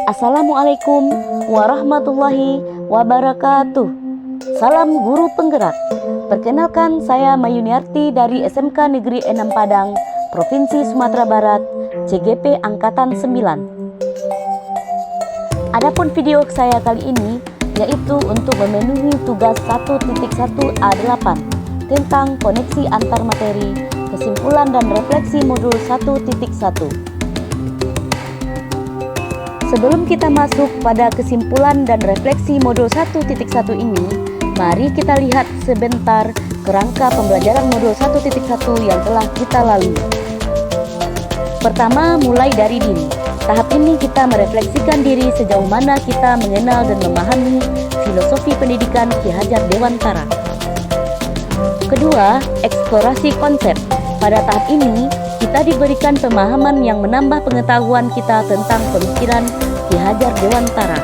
Assalamualaikum warahmatullahi wabarakatuh. Salam guru penggerak. Perkenalkan, saya Mayuniarti dari SMK Negeri 6 Padang, Provinsi Sumatera Barat, CGP Angkatan 9. Adapun video saya kali ini yaitu untuk memenuhi tugas 1.1A8 tentang koneksi antar materi, kesimpulan dan refleksi modul 1.1. Sebelum kita masuk pada kesimpulan dan refleksi modul 1.1 ini, mari kita lihat sebentar kerangka pembelajaran modul 1.1 yang telah kita lalui. Pertama, mulai dari diri. Tahap ini kita merefleksikan diri sejauh mana kita mengenal dan memahami filosofi pendidikan Ki Hajar Dewantara. Kedua, eksplorasi konsep. Pada tahap ini, kita diberikan pemahaman yang menambah pengetahuan kita tentang pemikiran Ki Hajar Dewantara.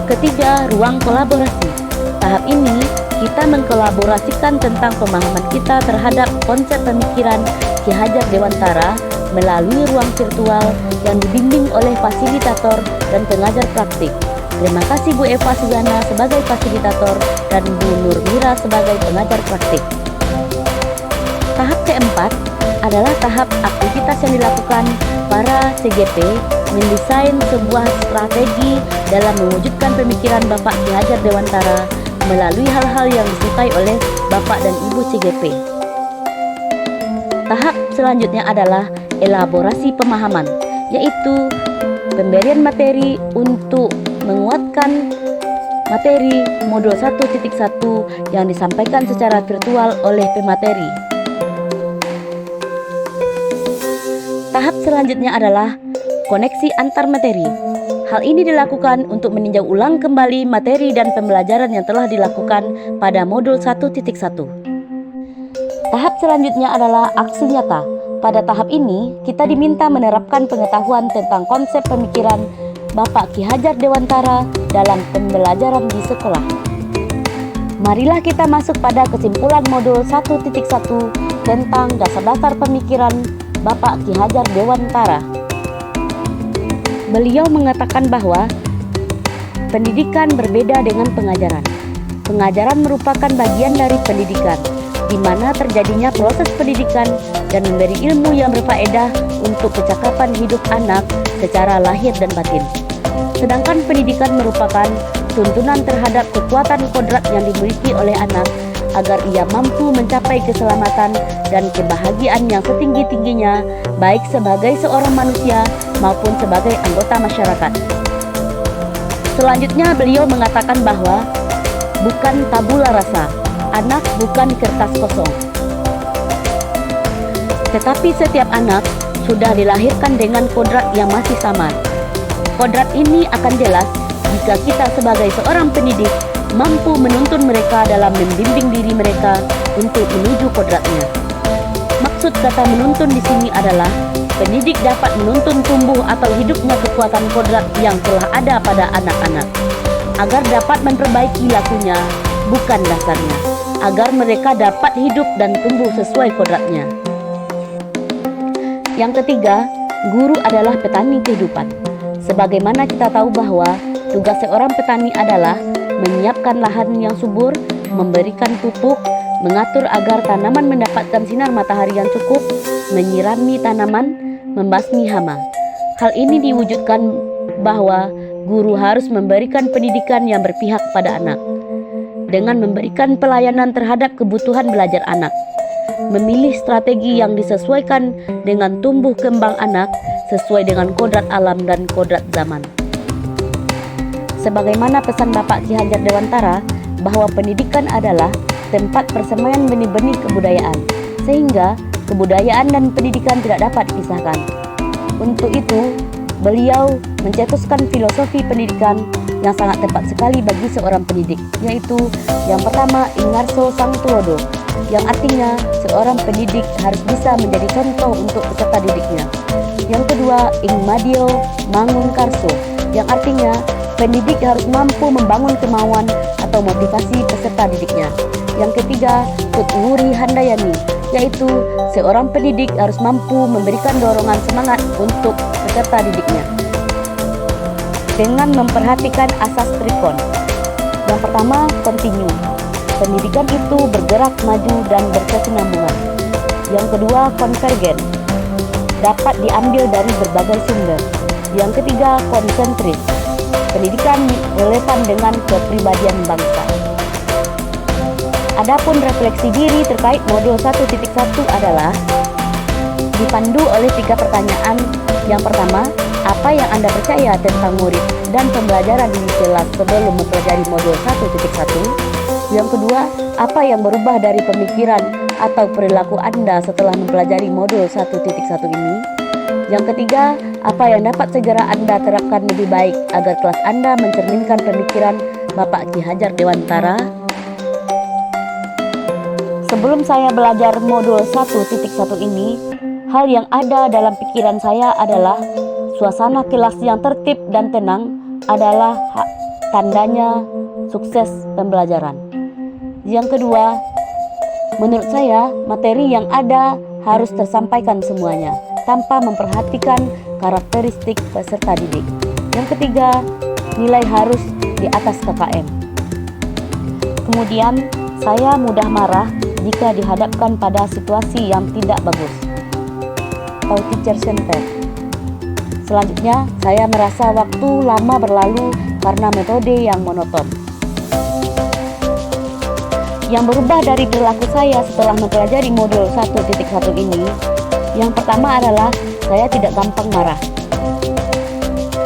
Ketiga, ruang kolaborasi. Tahap ini, kita mengkolaborasikan tentang pemahaman kita terhadap konsep pemikiran Ki Hajar Dewantara melalui ruang virtual yang dibimbing oleh fasilitator dan pengajar praktik. Terima kasih Bu Eva Sugana sebagai fasilitator dan Bu Nur Mira sebagai pengajar praktik. Tahap keempat adalah tahap aktivitas yang dilakukan para CGP mendesain sebuah strategi dalam mewujudkan pemikiran Bapak Ki Hajar Dewantara melalui hal-hal yang disukai oleh Bapak dan Ibu CGP. Tahap selanjutnya adalah elaborasi pemahaman, yaitu pemberian materi untuk menguatkan materi modul 1.1 yang disampaikan secara virtual oleh pemateri. Tahap selanjutnya adalah koneksi antar materi. Hal ini dilakukan untuk meninjau ulang kembali materi dan pembelajaran yang telah dilakukan pada modul 1.1. Tahap selanjutnya adalah aksi nyata. Pada tahap ini, kita diminta menerapkan pengetahuan tentang konsep pemikiran Bapak Ki Hajar Dewantara dalam pembelajaran di sekolah. Marilah kita masuk pada kesimpulan modul 1.1 tentang dasar-dasar pemikiran Bapak Ki Hajar Dewantara. Beliau mengatakan bahwa pendidikan berbeda dengan pengajaran. Pengajaran merupakan bagian dari pendidikan, di mana terjadinya proses pendidikan dan memberi ilmu yang berfaedah untuk kecakapan hidup anak secara lahir dan batin. Sedangkan pendidikan merupakan tuntunan terhadap kekuatan kodrat yang dimiliki oleh anak agar ia mampu mencapai keselamatan dan kebahagiaan yang setinggi-tingginya, baik sebagai seorang manusia maupun sebagai anggota masyarakat. Selanjutnya beliau mengatakan bahwa bukan tabula rasa, anak bukan kertas kosong. Tetapi setiap anak sudah dilahirkan dengan kodrat yang masih samar. Kodrat ini akan jelas jika kita sebagai seorang pendidik mampu menuntun mereka dalam membimbing diri mereka untuk menuju kodratnya. Maksud kata menuntun di sini adalah pendidik dapat menuntun tumbuh atau hidupnya kekuatan kodrat yang telah ada pada anak-anak, agar dapat memperbaiki lakunya, bukan dasarnya, agar mereka dapat hidup dan tumbuh sesuai kodratnya. Yang ketiga, guru adalah petani kehidupan. Sebagaimana kita tahu bahwa tugas seorang petani adalah menyiapkan lahan yang subur, memberikan pupuk, mengatur agar tanaman mendapatkan sinar matahari yang cukup, menyirami tanaman, membasmi hama. Hal ini diwujudkan bahwa guru harus memberikan pendidikan yang berpihak pada anak, dengan memberikan pelayanan terhadap kebutuhan belajar anak, memilih strategi yang disesuaikan dengan tumbuh kembang anak sesuai dengan kodrat alam dan kodrat zaman. Sebagaimana pesan Bapak Ki Hajar Dewantara bahwa pendidikan adalah tempat persemaian benih-benih kebudayaan, sehingga kebudayaan dan pendidikan tidak dapat dipisahkan. Untuk itu, beliau mencetuskan filosofi pendidikan yang sangat tepat sekali bagi seorang pendidik, yaitu yang pertama Ingarso Sang Tulodo, yang artinya seorang pendidik harus bisa menjadi contoh untuk peserta didiknya. Yang kedua Ingmadio Mangun Karso, yang artinya pendidik harus mampu membangun kemauan atau motivasi peserta didiknya. Yang ketiga Tut Wuri Handayani, yaitu seorang pendidik harus mampu memberikan dorongan semangat untuk peserta didiknya. dengan memperhatikan asas trikon. Yang pertama, kontinu. Pendidikan itu bergerak maju dan berkesinambungan. Yang kedua, konvergen. Dapat diambil dari berbagai sumber. Yang ketiga, konsentris. Pendidikan relevan dengan kepribadian bangsa. Adapun refleksi diri terkait modul 1.1 adalah dipandu oleh 3 pertanyaan. Yang pertama, apa yang Anda percaya tentang murid dan pembelajaran di kelas sebelum mempelajari modul 1.1? Yang kedua, apa yang berubah dari pemikiran atau perilaku Anda setelah mempelajari modul 1.1 ini? Yang ketiga, apa yang dapat segera Anda terapkan lebih baik agar kelas Anda mencerminkan pemikiran Bapak Ki Hajar Dewantara? Sebelum saya belajar modul 1.1 ini, hal yang ada dalam pikiran saya adalah suasana kelas yang tertib dan tenang adalah tandanya sukses pembelajaran. Yang kedua, menurut saya materi yang ada harus tersampaikan semuanya tanpa memperhatikan karakteristik peserta didik. Yang ketiga, nilai harus di atas KKM. Kemudian, saya mudah marah jika dihadapkan pada situasi yang tidak bagus atau teacher center. Selanjutnya, saya merasa waktu lama berlalu karena metode yang monoton. Yang berubah dari perilaku saya setelah mempelajari modul 1.1 ini, yang pertama adalah saya tidak gampang marah.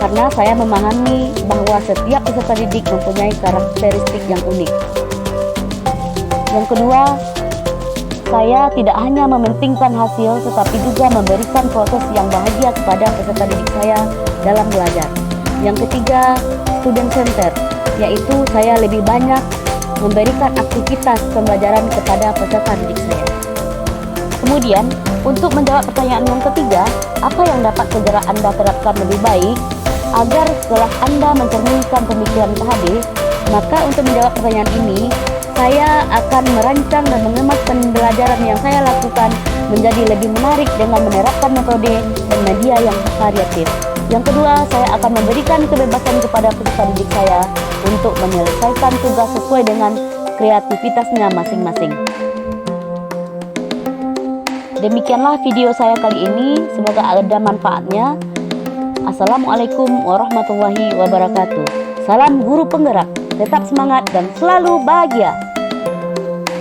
Karena saya memahami bahwa setiap peserta didik mempunyai karakteristik yang unik. Yang kedua, saya tidak hanya mementingkan hasil, tetapi juga memberikan proses yang bahagia kepada peserta didik saya dalam belajar. Yang ketiga, student center, yaitu saya lebih banyak memberikan aktivitas pembelajaran kepada peserta didik saya. Kemudian, untuk menjawab pertanyaan yang ketiga, apa yang dapat segera Anda terapkan lebih baik agar kelas Anda mencerminkan pemikiran PhD? Maka untuk menjawab pertanyaan ini, saya akan merancang dan mengemas pembelajaran yang saya lakukan menjadi lebih menarik dengan menerapkan metode dan media yang variatif. Yang kedua, saya akan memberikan kebebasan kepada peserta didik saya untuk menyelesaikan tugas sesuai dengan kreativitasnya masing-masing. Demikianlah video saya kali ini, semoga ada manfaatnya. Assalamualaikum warahmatullahi wabarakatuh. Salam guru penggerak, tetap semangat dan selalu bahagia.